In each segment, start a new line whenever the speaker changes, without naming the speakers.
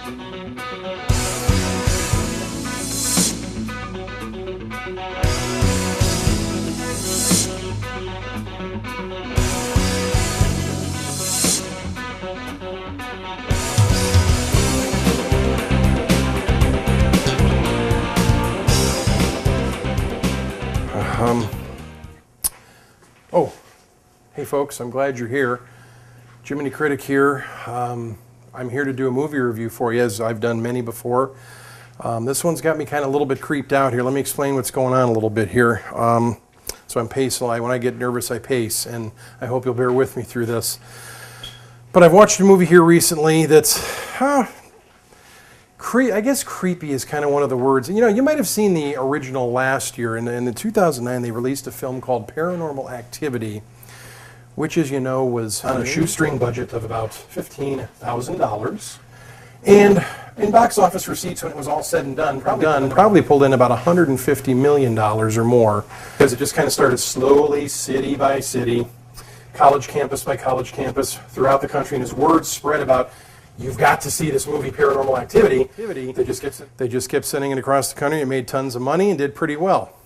Oh, hey folks, I'm glad you're here. Jiminy Critic here. I'm here to do a movie review for you, as I've done many before. This one's got me kind of a little bit creeped out here. Let me explain what's going on a little bit here. So I'm pacing. When I get nervous, I pace, and I hope you'll bear with me through this. But I've watched a movie here recently that's, I guess creepy is kind of one of the words. You know, you might have seen the original last year. In the 2009, they released a film called Paranormal Activity, which, as you know, was on a shoestring budget of about $15,000. And in box office receipts, when it was all said and done, probably pulled in about $150 million or more, because it just kind of started slowly, city by city, college campus by college campus throughout the country, and as word spread about, you've got to see this movie, Paranormal Activity, they just kept sending it across the country and made tons of money and did pretty well.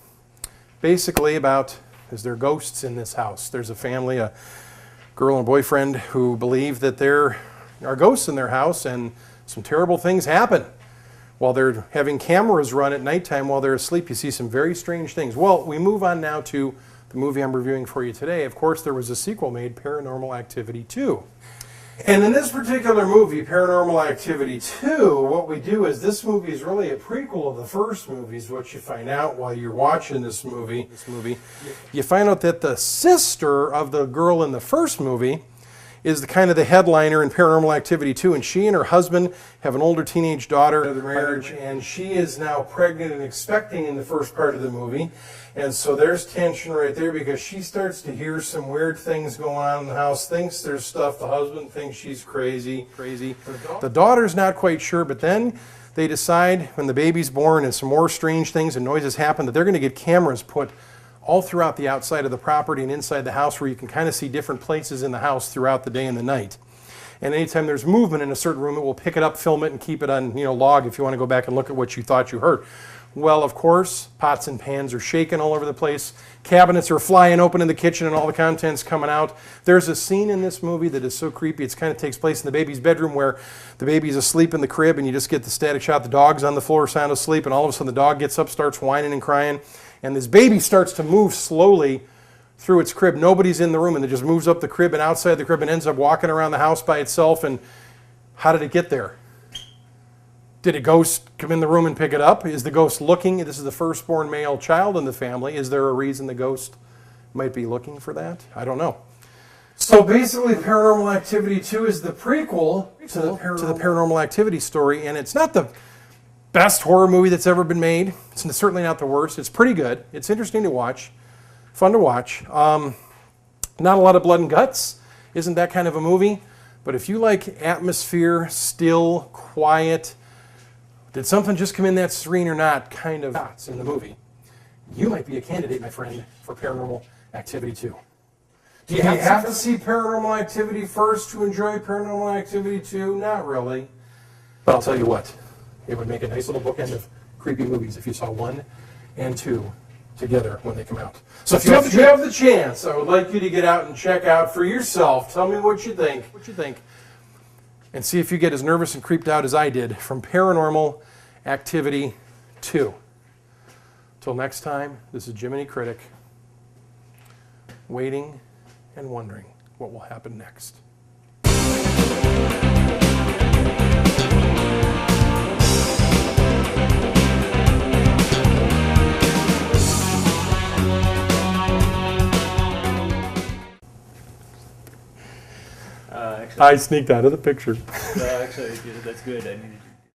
Basically is there ghosts in this house? There's a family, a girl and boyfriend, who believe that there are ghosts in their house, and some terrible things happen while they're having cameras run at nighttime while they're asleep. You see some very strange things. Well, we move on now to the movie I'm reviewing for you today. Of course, there was a sequel made, Paranormal Activity 2. And in this particular movie, Paranormal Activity 2, what we do is, this movie is really a prequel of the first movie, is what you find out while you're watching this movie. You find out that the sister of the girl in the first movie is the kind of the headliner in Paranormal Activity 2, and she and her husband have an older teenage daughter of their marriage, and she is now pregnant and expecting in the first part of the movie. And so there's tension right there, because she starts to hear some weird things going on in the house, thinks there's stuff, the husband thinks she's crazy. The daughter's not quite sure, but then they decide, when the baby's born and some more strange things and noises happen, that they're going to get cameras put all throughout the outside of the property and inside the house, where you can kind of see different places in the house throughout the day and the night. And anytime there's movement in a certain room, it will pick it up, film it, and keep it on, log if you want to go back and look at what you thought you heard. Well, of course, pots and pans are shaking all over the place. Cabinets are flying open in the kitchen and all the contents coming out. There's a scene in this movie that is so creepy. It kind of takes place in the baby's bedroom, where the baby's asleep in the crib, and you just get the static shot. The dog's on the floor, sound asleep, and all of a sudden the dog gets up, starts whining and crying, and this baby starts to move slowly through its crib. Nobody's in the room, and it just moves up the crib and outside the crib and ends up walking around the house by itself. And how did it get there? Did a ghost come in the room and pick it up? Is the ghost looking? This is the firstborn male child in the family. Is there a reason the ghost might be looking for that? I don't know. So basically, Paranormal Activity 2 is the prequel to the Paranormal Activity story, and it's not the best horror movie that's ever been made. It's certainly not the worst. It's pretty good. It's interesting to watch. Fun to watch. Not a lot of blood and guts. Isn't that kind of a movie? But if you like atmosphere, still, quiet, did something just come in that screen or not kind of dots in the movie, you might be a candidate, my friend, for Paranormal Activity 2. Do you have to see Paranormal Activity first to enjoy Paranormal Activity 2? Not really. But I'll tell you what, it would make a nice little bookend of creepy movies if you saw 1 and 2 together when they come out. So if you have the chance, I would like you to get out and check out for yourself. Tell me what you think. And see if you get as nervous and creeped out as I did from Paranormal Activity 2. Till next time, this is Jiminy Critic, waiting and wondering what will happen next. I sneaked out of the picture.
Actually, that's good. I needed